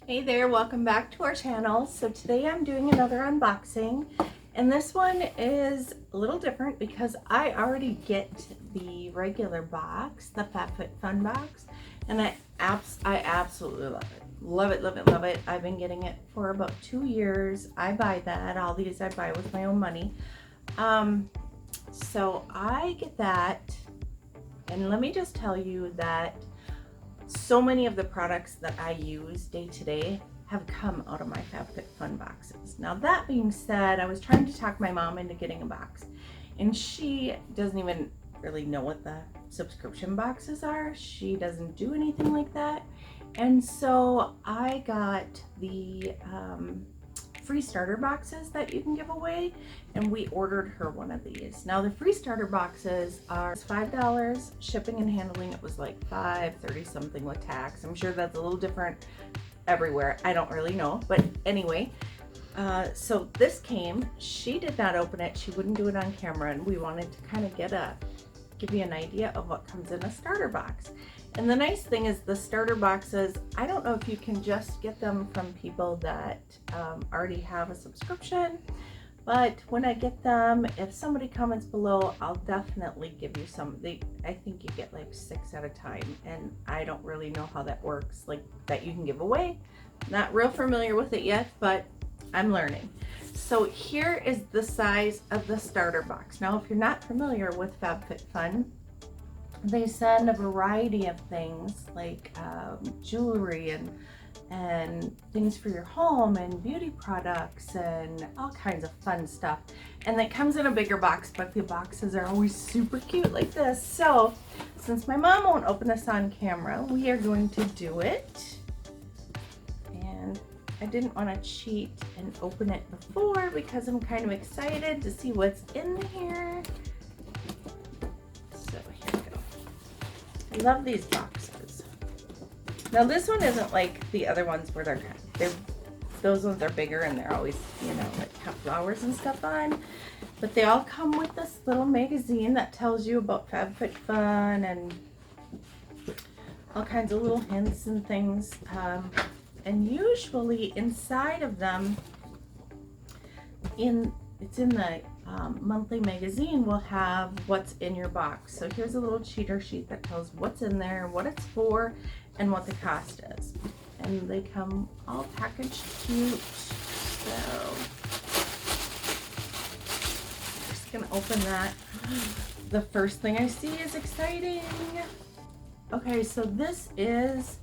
Hey there, welcome back to our channel. So today I'm doing another unboxing, and this one is a little different because I already get the regular box, the Fab Fit Fun box, and I absolutely love it. Love it, love it, love it. I've been getting it for about 2 years. I buy that. All these I buy with my own money. So I get that, and let me just tell you that so many of the products that I use day to day have come out of my Fab Fit Fun boxes. Now that being said, I was trying to talk my mom into getting a box, and she doesn't even really know what the subscription boxes are. She doesn't do anything like that. And so I got the free starter boxes that you can give away, and we ordered her one of these. Now the free starter boxes are $5 shipping and handling. It was like $5.30 something with tax. I'm sure that's a little different everywhere. I don't really know, but anyway, so this came. She did not open it. She wouldn't do it on camera, and we wanted to kind of give you an idea of what comes in a starter box. And the nice thing is the starter boxes, I don't know if you can just get them from people that already have a subscription, but when I get them, if somebody comments below, I'll definitely give you some. I think you get like 6 at a time, and I don't really know how that works, like that you can give away. Not real familiar with it yet, but I'm learning. So here is the size of the starter box. Now, if you're not familiar with Fab Fit Fun, they send a variety of things like jewelry and things for your home and beauty products and all kinds of fun stuff. And it comes in a bigger box, but the boxes are always super cute like this. So since my mom won't open this on camera, we are going to do it. And I didn't want to cheat and open it before because I'm kind of excited to see what's in here. So here we go. I love these boxes. Now this one isn't like the other ones where those ones are bigger and they're always, you know, like have flowers and stuff on. But they all come with this little magazine that tells you about Fab Fit Fun and all kinds of little hints and things. And usually inside of them, it's in the monthly magazine, will have what's in your box. So here's a little cheater sheet that tells what's in there, what it's for, and what the cost is. And they come all packaged cute. So I'm just gonna open that. The first thing I see is exciting. Okay, so this is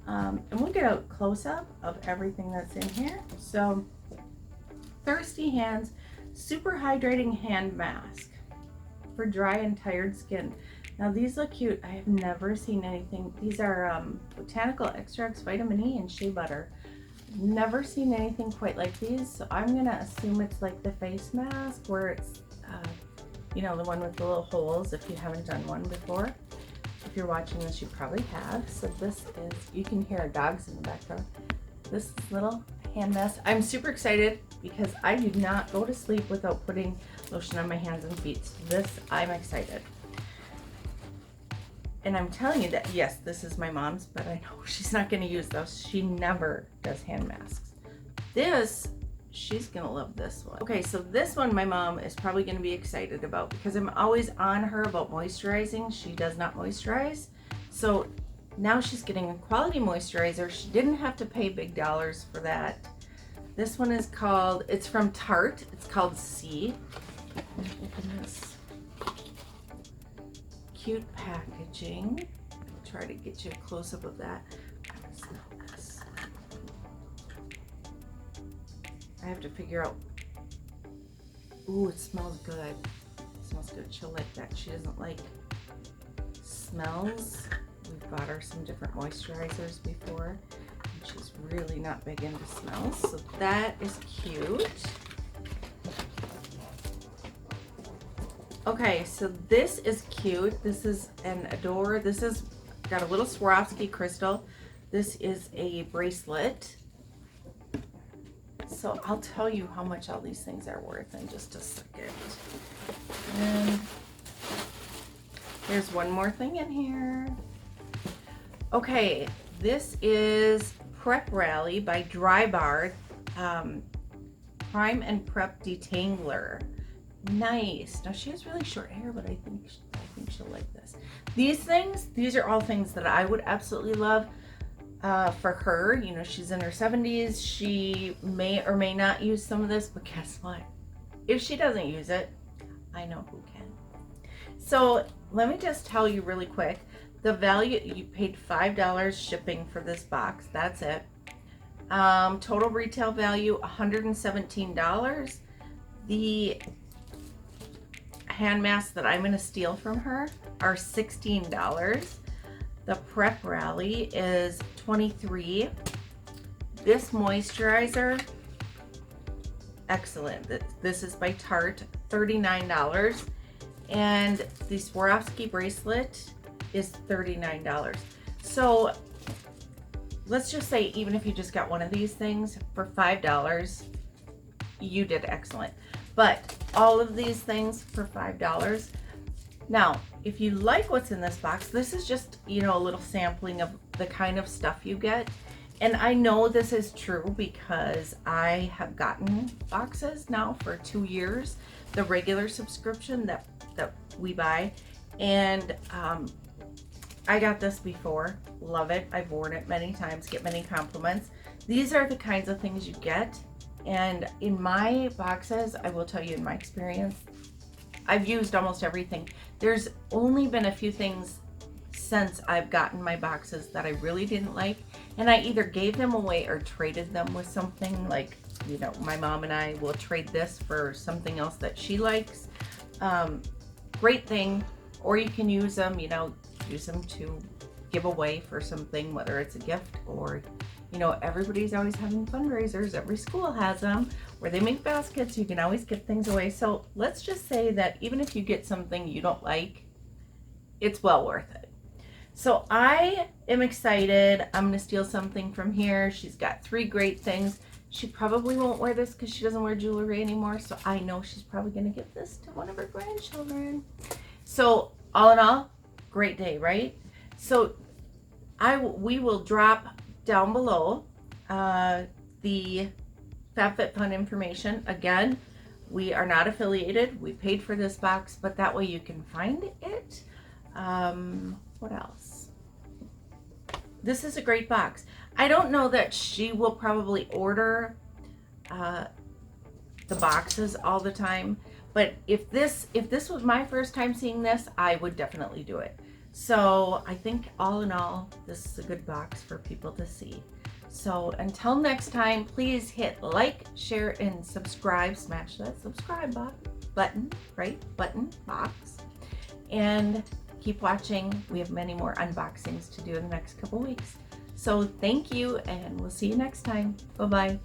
and we'll get a close-up of everything that's in here. So Thirsty Hands Super Hydrating Hand Mask for dry and tired skin. Now these look cute. I have never seen anything. These are botanical extracts, vitamin E, and shea butter. Never seen anything quite like these, so I'm gonna assume it's like the face mask where it's you know, the one with the little holes if you haven't done one before. If you're watching this, you probably have. So this is, you can hear our dogs in the background. This little hand mask. I'm super excited because I do not go to sleep without putting lotion on my hands and feet. So this, I'm excited. And I'm telling you that, yes, this is my mom's, but I know she's not gonna use those. She never does hand masks. This, she's gonna love this one. Okay, so this one my mom is probably gonna be excited about because I'm always on her about moisturizing. She does not moisturize. So now she's getting a quality moisturizer. She didn't have to pay big dollars for that. This one is called, it's from Tarte. It's called C. Open this. Cute packaging. I'll try to get you a close-up of that. Smell this. I have to figure out. Ooh, it smells good. It smells good. She'll like that. She doesn't like smells. We've bought her some different moisturizers before, and she's really not big into smells. So that is cute. Okay, so this is cute. This is an Adore. This is got a little Swarovski crystal. This is a bracelet. So I'll tell you how much all these things are worth in just a second. And there's one more thing in here. Okay, this is Prep Rally by Dry Bar, Prime and Prep Detangler. Nice. Now she has really short hair, but I think she'll like this. These are all things that I would absolutely love for her. You know, she's in her 70s. She may or may not use some of this, but guess what? If she doesn't use it, I know who can. So let me just tell you really quick, the value, you paid $5 shipping for this box. That's it. Total retail value, $117. The hand masks that I'm going to steal from her are $16. The Prep Rally is $23. This moisturizer, excellent. This is by Tarte, $39. And the Swarovski bracelet is $39. So let's just say, even if you just got one of these things for $5, you did excellent. But all of these things for $5. Now, if you like what's in this box, this is just, you know, a little sampling of the kind of stuff you get. And I know this is true because I have gotten boxes now for 2 years, the regular subscription that we buy. And I got this before, love it. I've worn it many times, get many compliments. These are the kinds of things you get. And in my boxes, I will tell you, in my experience, I've used almost everything. There's only been a few things since I've gotten my boxes that I really didn't like, and I either gave them away or traded them with something. Like, you know, my mom and I will trade this for something else that she likes. Great thing. Or you can use them, you know, use them to give away for something, whether it's a gift or, you know, everybody's always having fundraisers. Every school has them where they make baskets. You can always give things away. So let's just say that even if you get something you don't like, it's well worth it. So I am excited. I'm going to steal something from here. She's got 3 great things. She probably won't wear this because she doesn't wear jewelry anymore. So I know she's probably going to give this to one of her grandchildren. So all in all, great day, right? So we will drop down below the Fab Fit Fun information. Again, we are not affiliated. We paid for this box, but that way you can find it. What else? This is a great box. I don't know that she will probably order the boxes all the time, but if this was my first time seeing this, I would definitely do it. So I think all in all, this is a good box for people to see. So until next time, please hit like, share, and subscribe. Smash that subscribe button, right? Button box. And keep watching. We have many more unboxings to do in the next couple weeks. So thank you, and we'll see you next time. Bye-bye.